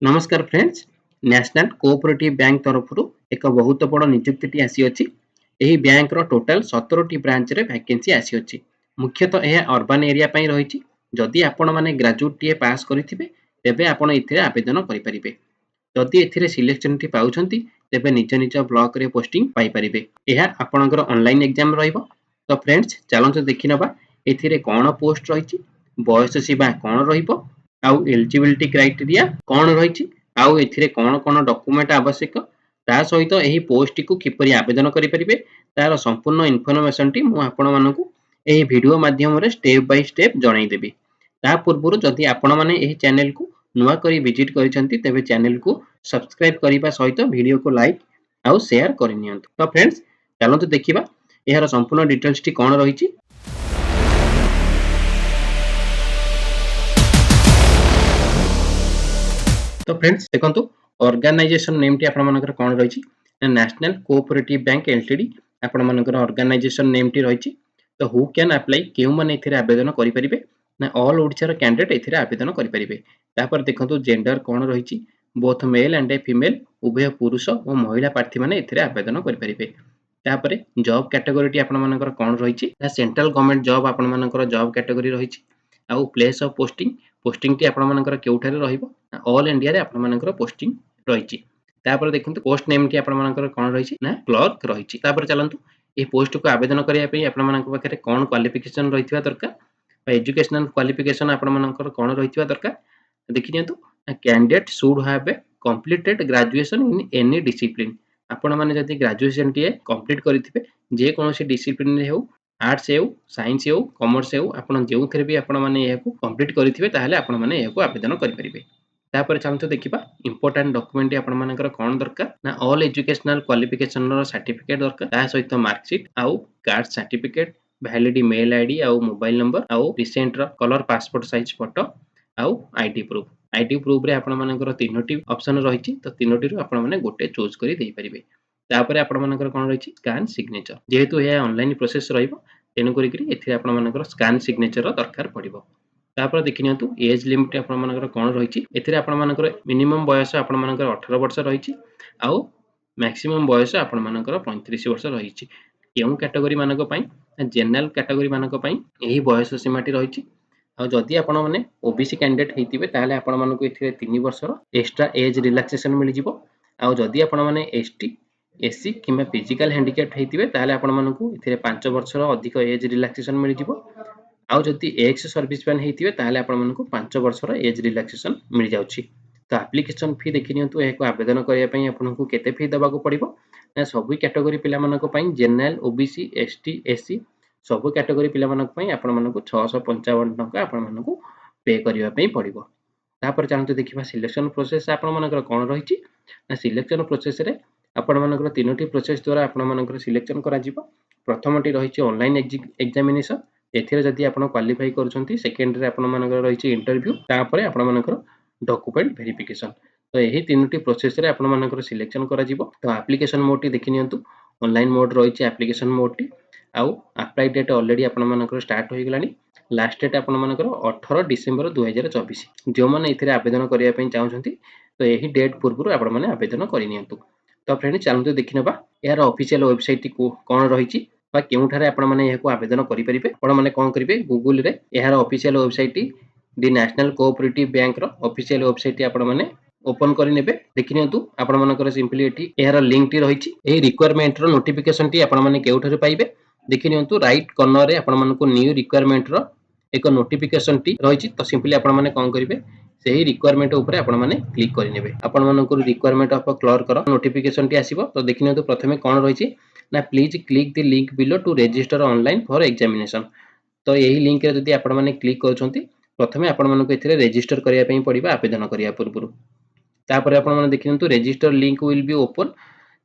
नमस्कार friends, national cooperative bank तरफ एक बहुत बड़ नियुक्ति आसी अछि। एही बैंक रो टोटल 17 ब्रांच रे वैकेंसी आसी अछि। मुख्यतः यह अर्बन एरिया पई रहिछि। जदि आपण माने ग्रेजुएट टीए पास करिथिबे तेबे आपण इथिरे आवेदन करि परिबे। जदि एथिरे सिलेक्शन टी पाउछंती तेबे निज निज ब्लॉक रे पोस्टिंग पाई परिबे। एहा आपणकर ऑनलाइन एग्जाम रहइबो। तो फ्रेंड्स चलंतु देखि नबा एथिरे कोन पोस्ट रहिछि, बयस सीमा कोन रहिबो, आउ एलिजिबिलिटी क्राइटेरिया कोन रहिछि, आउ एथिरे कोन कोन डॉक्यूमेंट आवश्यक, ता सहित एही पोस्ट को किपरि आवेदन करि परिबे तार संपूर्ण इन्फॉर्मेशन टी मु आपण मानकु एही वीडियो माध्यम रे स्टेप बाय स्टेप जणाई देबी। ता पूर्वरु जदि आपण माने एही चैनल को नुवा करी विजिट करिसंती तेबे चैनल को सब्सक्राइब करिबा सहित वीडियो को लाइक आउ शेयर करि नियंतु। तो फ्रेंड्स चलंतु देखिबा एहार संपूर्ण डिटेल्स टी कोन रहिछि। तो फ्रेंड्स देखंतु ऑर्गेनाइजेशन नेम टी आपण मानकर कोन रहिछि, नेशनल कोऑपरेटिव बैंक एलटीडी आपण मानकर ऑर्गेनाइजेशन नेम टी रहिछि। तो हु कैन अप्लाई केउ माने एथिरे आवेदन करि परिबे ना ऑल ओडिसा रो कैंडिडेट एथिरे आवेदन करि परिबे। तापर देखंतु जेंडर कोन रहिछि, बोथ मेल एंड फीमेल उभय पुरुष और महिला प्रार्थी माने एथिरे आवेदन करि परिबे। तापर जॉब कैटेगरी टी आपण मानकर कोन रहिछि, सेंट्रल गवर्नमेंट जॉब आपण मानकर जॉब कैटेगरी रहिछि। आउ प्लेस ऑफ पोस्टिंग टी आपण मानकर केउठारे रहिबो, ऑल इंडिया रे आपण मानकर पोस्टिंग रहिछि। तापर देखंतु पोस्ट नेम टी आपण मानकर कोन रहिछि ना क्लर्क रहिछि। तापर चलंतु ए पोस्ट को आवेदन करिया पई आपण मानक पाखरे कोन क्वालिफिकेशन रहितबा दरकार, एजुकेशनल क्वालिफिकेशन आपण मानकर कोन रहितबा दरकार देखि नियंतु। Candidate should have completed graduation in any discipline. आपण माने जदि ग्रेजुएशन टी कंप्लीट करिथिबे जे कोनोसी डिसिप्लिन रे हो, आर्ट्स हो, साइंस हो, कॉमर्स हो, आपण जेउथरे भी आपण माने एहाकू कंप्लीट करिथिबे ताहाले आपण माने एहाकू आवेदन करि परिबे। तापर चलंतु देखिबा इंपोर्टेंट डॉक्यूमेंट आपण मानकर कोन दरकार ना ऑल एजुकेशनल क्वालिफिकेशन रो सर्टिफिकेट दरकार, ता सहित मार्कशीट आउ caste certificate, valid mail ID आउ मोबाइल नंबर आउ रिसेंट रो कलर पासपोर्ट साइज फोटो आउ आईडी प्रूफ। आईडी प्रूफ रे आपण मानकर तीनोटी ऑप्शन रहिछि। तो तीनोटी रो आपण माने गोटे चूज करि देई परिबे। तापर आपण मानकर कोन रहिछि स्कैन सिग्नेचर, जेहेतु हे ऑनलाइन प्रोसेस रहिबो तेनु करी करी एथिरे आपण मानकर स्कैन सिग्नेचर रो दरकार पड़िबो। तापर देखि नियंतु एज लिमिट आपण मानकर कोन रहिछि, एथिरे आपण मानकर मिनिमम बयस आपण मानकर 18 वर्ष रहिछि आउ मैक्सिमम बयस आपण मानकर 35 वर्ष रहिछि। केउ कैटेगरी मानक पई जनरल कैटेगरी मानक पई एही बयस सीमाटी रहिछि। आ जदि आपण माने ओबीसी कैंडिडेट हेतिबे ताहाले आपण मानकु एथिरे 3 वर्षर एक्स्ट्रा एज रिलैक्सेशन मिलि जिवो। आ जदि आपण माने एसटी एससी किंबा फिजिकल हैंडिकैप्ड हेतिबे ताहाले आपण मानकु एथिरे 5 वर्षर अधिक एज रिलैक्सेशन मिलि जिवो। आउ जदि एक्स सर्विस मैन हेतिबे ताहाले आपण मानकु 5 वर्षर एज रिलैक्सेशन मिलि जाउछि। तो एप्लीकेशन फी देखि नियंतु एको आवेदन करिया पई आपनकु केते फी दबाको पड़िबो ना सबु कैटेगरी पिला मानक पई जनरल ओबीसी एसटी एससी सबु कैटेगरी पिला मानक पई आपण मानकु 655 टका आपण मानकु पे करिया पई पड़िबो। तापर चलंतु देखिबा सिलेक्शन प्रोसेस आपण मानकर कोन रहिछि ना सिलेक्शन प्रोसेस रे आपण मानकर तीनोटी प्रोसेस द्वारा आपण मानकर सिलेक्शन करा जिवो। प्रथमटी रहिछि ऑनलाइन एग्जामिनेशन, एथिरे जदि आपण क्वालिफाई करूछंती सेकेंड रे आपण मानकर रहिछि इंटरव्यू, तापर आपण मानकर डॉक्यूमेंट वेरिफिकेशन। तो एही तीनोटी प्रोसेस रे आपण मानकर सिलेक्शन करा जिवो। तो एप्लीकेशन मोड टी देखि नियंतु, ऑनलाइन मोड रहिछि एप्लीकेशन मोड टी आउ अप्लाई डेट ऑलरेडी आपण मानकर स्टार्ट होई गेलानी। लास्ट डेट आपण मानकर 18 डिसेंबर 2024। जो माने एथिरे आवेदन करिया पई चाहुछंती तो एही डेट पूर्वरु आपण माने आवेदन करि नियंतु। तो फ्रेंड चलंतु देखि नबा यार ऑफिशियल वेबसाइट टी कोन रहिछि बा केउठारे आपण माने एहाकू आवेदन करि परिबे। आपण माने कोन करिवे गूगल रे यार ऑफिशियल वेबसाइट टी दी नेशनल कोऑपरेटिव बैंक रो ऑफिशियल वेबसाइट टी आपण माने ओपन करि नेबे। देखि नियंतु आपण मानकर सिंपली एठी यार लिंक टी रहिछि। एही रिक्वायरमेंट रो नोटिफिकेशन टी आपण माने केउठारे पाइबे देखि नियंतु राइट कॉर्नर रे आपण मानकु न्यू रिक्वायरमेंट रो एक नोटिफिकेशन टी रहिछि। तो सिंपली आपण माने कोन करिवे सेही रिक्वायरमेंट ऊपर आपण माने क्लिक करि नेबे। आपण मानकु रिक्वायरमेंट ऑफ क्लर्क रो नोटिफिकेशन टी आसीबो। तो देखि नियंतु प्रथमे कोन रहिछि ना please click the link below to register online for examination. तो यही लिंक रे जदि आपण माने क्लिक करछंती प्रथमे आपण मानकु एथिरे रजिस्टर करिया पई पड़िबा आवेदन करिया पूर्वरु। तापर आपण माने देखिनंतु register link will be open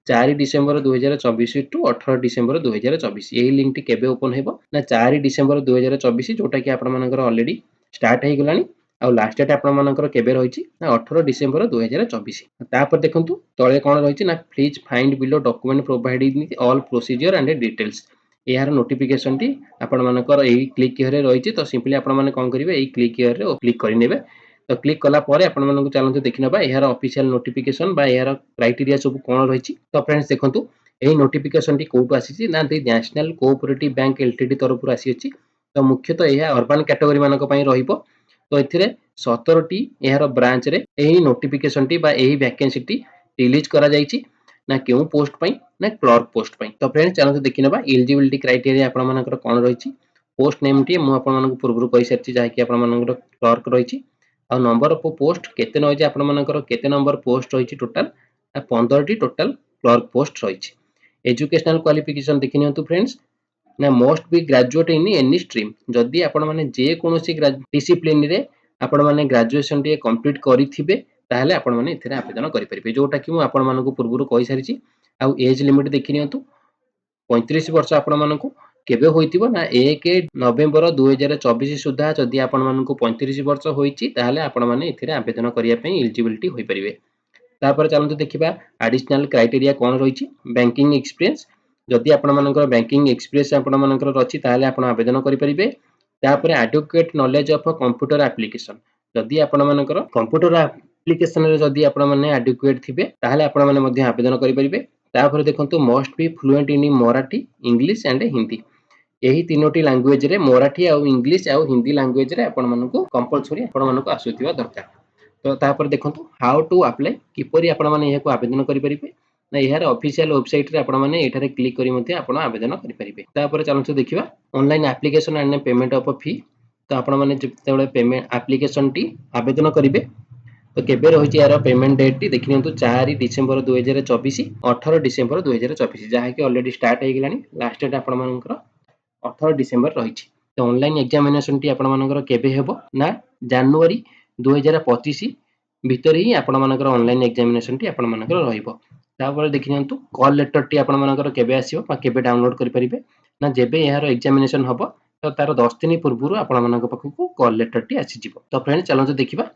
4 December 2024 to 18 December 2024। यही लिंक टी केबे ओपन हेबो ना 4 डिसेंबर 2024 जोटा कि आपण मानकर ऑलरेडी स्टार्ट हे गेलानी। आ लास्ट डेट आपण मानकर केबे रहिछि ना 18 डिसेंबर 2024। तापर देखंतु तळे कोन रहिछि ना please find below document provided in all procedure and details. यार नोटिफिकेशन टी आपण मानकर एही क्लिक हियर रहिछि। तो सिंपली आपण माने कोन करिवे एही क्लिक हियर रे क्लिक करि नेबे। तो क्लिक कला परे आपण मानकु चलंतु देखिनबा एहार ऑफिशियल नोटिफिकेशन बा एहार क्राइटेरिया सब कोन रहिछि। तो फ्रेंड्स देखंतु एही नोटिफिकेशन टी कोटु आसीछि ना दी नेशनल कोऑपरेटिव बैंक एलटीडी तरफुर आसी अछि। तो मुख्यतः एहा अर्बन कैटेगरी मानक पई रहिबो। तो एथिरे 17 टी एहार ब्रांच रे एही नोटिफिकेशन टी बा एही वैकेंसी टी रिलीज करा जायछि ना केउ पोस्ट पई ना क्लर्क पोस्ट पई। तो फ्रेंड्स चलंतु देखिनबा एलिजिबिलिटी क्राइटेरिया आपण मानकर कोन रहिछि। पोस्ट नेम टी मु आपण मानकु पूर्वरु कहि सारछि जाहा कि आपण मानकर क्लर्क रहिछि। आ नंबर ऑफ पोस्ट केते रहिछि आपण मानकर केते नंबर पोस्ट रहिछि टोटल 15 टी टोटल क्लर्क पोस्ट रहिछि। एजुकेशनल क्वालिफिकेशन देखिनियंतु फ्रेंड्स ना must be graduate in any stream. जदि आपण माने जे कोनोसी डिसिप्लिन रे आपण माने ग्रेजुएशन टी कंप्लीट करिथिबे ताहले आपण माने एथिरे आवेदन करि परिबे जोटा कि मु आपण मानकु पूर्वरु कहि सारिछि। आ एज लिमिट देखिनियंतु 35 वर्ष आपण मानकु केबे होइतिबो ना 1 नवेम्बर 2024 सुधा जदि आपण मानकु 35 वर्ष होइछि ताहले आपण माने एथिरे आवेदन करिया पई एलिजिबिलिटी होई परिबे। तापर चलंतु देखिबा एडिशनल क्राइटेरिया कोन रहिछि। बैंकिंग एक्सपीरियंस जदि आपण मानकर बैंकिंग एक्सपीरियंस आपण मानकर रछि ताहले आपण आवेदन करि परिबे। तापर adequate knowledge of computer application जदि आपण मानकर कंप्यूटर एप्लीकेशन रे जदि आपण माने एडुकेट थिबे ताहले आपण माने मध्ये आवेदन करि परिबे। तापर देखंतु must be fluent in Marathi English and Hindi. यही तीनोटी लैंग्वेज रे मराठी आ इंग्लिश आ हिंदी लैंग्वेज रे आपण मानकु कंपलसरी आपण मानकु आसुथिबा दरकार। तो तापर देखंतु हाउ टू अप्लाई किपरि आपण माने एहाको आवेदन करि परिबे ना एहार ऑफिशियल वेबसाइट रे आपण माने एठारे क्लिक करी मध्ये आपण आवेदन करि परिबे। तापर चलंतु देखिबा online application and payment of fee. तो आपण माने जेतेबेले पेमेंट एप्लीकेशन टी आवेदन करिवे तो केबे रहिछि यार पेमेंट डेट टी देखिनियंतु 4 डिसेंबर 2024 18 डिसेंबर 2024 जहा कि ऑलरेडी स्टार्ट हे गेलानी। लास्ट डेट आपण मानकर 18 डिसेंबर रहिछि। तो ऑनलाइन एग्जामिनेशन टी आपण मानकर केबे हेबो ना जनवरी 2025 भितर ही आपण मानकर ऑनलाइन एग्जामिनेशन टी आपण मानकर रहिबो। तापर देखिनियंतु कॉल लेटर टी आपण मानकर केबे आसीबो बा केबे डाउनलोड करि परिबे ना जेबे यार एग्जामिनेशन हबो तो तार 10 दिन पूर्वरु आपण मानक पखकु कॉल लेटर टी आसी जिवो। तो फ्रेंड्स चलंतु देखिबा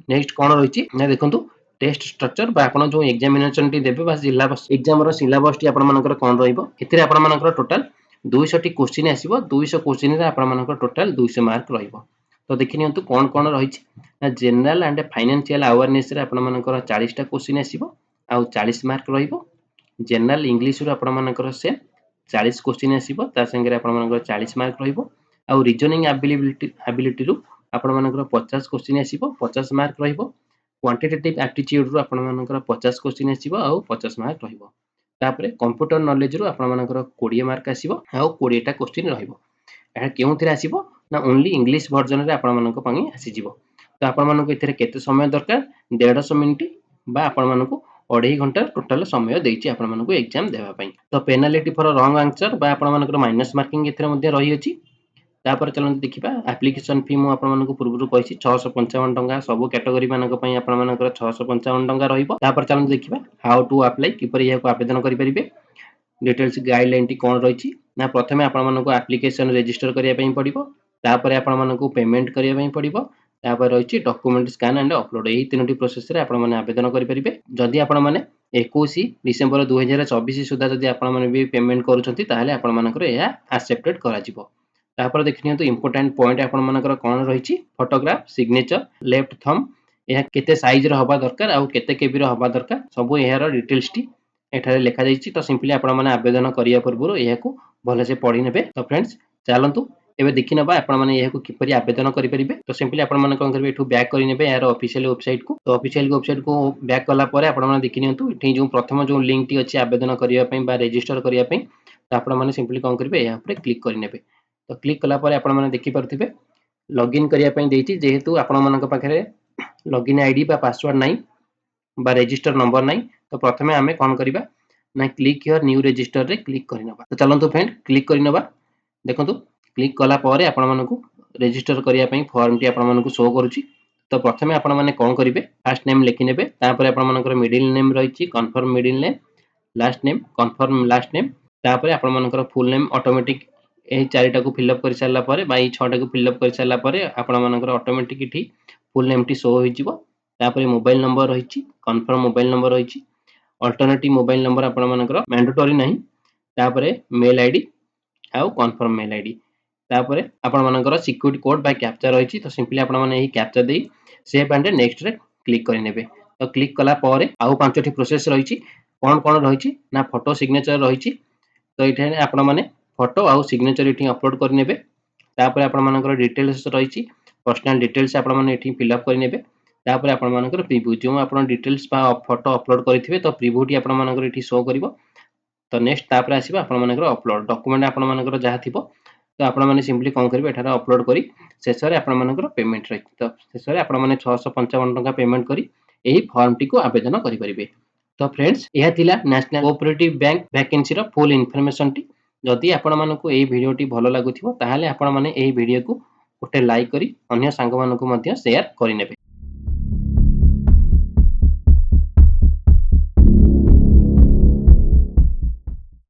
नेक्स्ट कोन रहिछि ना देखंतु टेस्ट स्ट्रक्चर बा आपण जो एग्जामिनेशन टी देबे बा सिलेबस एग्जाम रो सिलेबस टी आपण मानकर कोन रहिबो। एथिरे आपण मानकर टोटल 200 टी क्वेश्चन आसीबो। 200 क्वेश्चन रे आपण मानकर टोटल 200 मार्क रहिबो। तो देखिनियंतु कोन कोन रहिछि ना जनरल एंड फाइनेंशियल अवेयरनेस रे आपण मानकर 40 टा क्वेश्चन आसीबो आ 40 मार्क रहिबो। जनरल इंग्लिश रो आपण मानकर से 40 क्वेश्चन आसीबो ता संगे आपण मानकर 40 मार्क रहिबो। आ रीजनिंग एबिलिटी रो आपण मानकर 50 क्वेश्चन आसीबो 50 मार्क रहिबो। क्वांटिटेटिव एप्टीट्यूड रो आपण मानकर 50 क्वेश्चन आसीबो आ 50 मार्क रहिबो। तापरे कंप्यूटर नॉलेज रो आपण मानकर 20 मार्क आसीबो आ 20 टा क्वेश्चन रहिबो। एहा केउथिरे आसीबो ना ओनली इंग्लिश वर्जन रे आपण मानक पई आसी जिवो। तो आपण मानक एथिरे केते समय दरकार 150 मिनिट बा आपण मानक 2.5 घंटा टोटल समय देइछि आपण मानक एग्जाम देबा पई। तो पेनाल्टी फॉर रॉन्ग आंसर बा आपण मानक माइनस मार्किंग एथिरे मध्ये रहि अछि। तापर चलंतु देखिबा एप्लीकेशन फी मु आपण मानक पूर्वरु कहिछि 655 टंका सब कैटेगरी मानक पई आपण मानकर 655 टंका रहिबो। तापर चलंतु देखिबा हाउ टू अप्लाई किपरि याको आवेदन करि परिबे। डिटेल्स गाइडलाइन टी कोन रहिछि ना प्रथमे आपण मानक एप्लीकेशन रजिस्टर करिया पई पडिबो। तापर आपण मानक पेमेंट करिया पई पडिबो। तापर रहिछि डॉक्यूमेंट स्कैन एंड अपलोड एही तीनोटी प्रोसेस रे आपण माने आवेदन करि परिबे। जदि आपण माने 21 डिसेंबर 2024 सुधा जदि आपण माने भी पेमेंट करूछंती ताहले आपण मानकर एहा एक्सेप्टेड करा जिवो। तापर देखिनियंतु इंपोर्टेंट पॉइंट आपण मानकर कोन रहिछि फोटोग्राफ सिग्नेचर लेफ्ट थंब एहा केते साइज रो हबा दरकार आ केते केबी रो हबा दरकार सब एहार डिटेल्स टी एठारे लेखा जाइछि। तो सिंपली आपण माने आवेदन करिया पूर्वरु एहाकू भले से पढि नेबे। तो फ्रेंड्स चलंतु एबे देखि नबा आपण माने एहाकू किपरि आवेदन करि परिबे। तो सिंपली आपण माने कोन करबे एठू बैक करि नेबे यार ऑफिशियल वेबसाइट को। तो ऑफिशियल वेबसाइट को बैक कला परे आपण माने देखि नियंतु एठी जो प्रथम जो लिंक टी अछि आवेदन करिया पई बा रजिस्टर करिया पई तो आपण माने सिंपली कोन करबे एहा पर क्लिक करि नेबे। तो क्लिक कला परे आपण माने देखि परथिबे लॉगिन करिया पई देइछि जेहेतु आपण मानक पाखरे लॉगिन आईडी बा पासवर्ड नाही बा रजिस्टर नंबर नाही। तो प्रथमे आमे कोन करिबा ना क्लिक हियर न्यू रजिस्टर रे क्लिक करि नबा। तो चलंतु फ्रेंड क्लिक करि नबा। देखंतु क्लिक कला परे आपण मानकु रजिस्टर करिया पई फॉर्म टी आपण मानकु शो करूछि। तो प्रथमे आपण माने कोन करिवे फर्स्ट नेम लिखि नेबे। तापर आपण मानकर मिडिल नेम रहिछि confirm middle name last name confirm last name. तापर आपण मानकर फुल नेम ऑटोमेटिक एही चारिटा को फिल अप करि सारला परे बा ई छटा को फिल अप करि सारला परे आपण मानकर ऑटोमेटिक इठी फुल नेम टी शो होई जिवो। तापर मोबाइल नंबर रहिछि कन्फर्म मोबाइल नंबर रहिछि अल्टरनेटिव मोबाइल नंबर आपण मानकर मैंडेटरी नाही। तापर मेल आईडी आउ कन्फर्म मेल आईडी। तापर आपण मानकर सिक्योरिटी कोड बा कैप्चा रहिछि। तो सिंपली आपण माने एही कैप्चा देई सेव एंड नेक्स्ट रे क्लिक करिनेबे। तो क्लिक कला परे आउ 5टी प्रोसेस रहिछि कोन कोन रहिछि ना फोटो सिग्नेचर रहिछि। तो एठाने आपण माने फोटो आउ सिग्नेचर एठी अपलोड करिनेबे। तापर आपण मानकर डिटेल्स रहिछि पर्सनल डिटेल्स आपण माने एठी फिल अप करिनेबे। तापर आपण मानकर प्रिव्यू जो आपण डिटेल्स बा फोटो अपलोड करिथिबे तो प्रिव्यू टी आपण मानकर एठी शो करिवो। तो नेक्स्ट तापर आसीबा आपण मानकर अपलोड डॉक्यूमेंट आपण मानकर जहा थिबो तो आपण माने सिंपली कोन करिवे एठारे अपलोड करी शेषरे आपण मानकर पेमेंट रहि तो शेषरे आपण माने 655 टका पेमेंट करी एही फॉर्म टी को आवेदन करि परिबे। तो फ्रेंड्स यह थिला नेशनल कोऑपरेटिव बैंक वैकेंसी रो फुल इन्फॉर्मेशन टी। जदि आपण मानकु एही वीडियो टी भलो लागुथिबो ताहाले आपण माने एही वीडियो को गोटे लाइक करी अन्य सांग मानकु मध्य शेयर करि नेबे।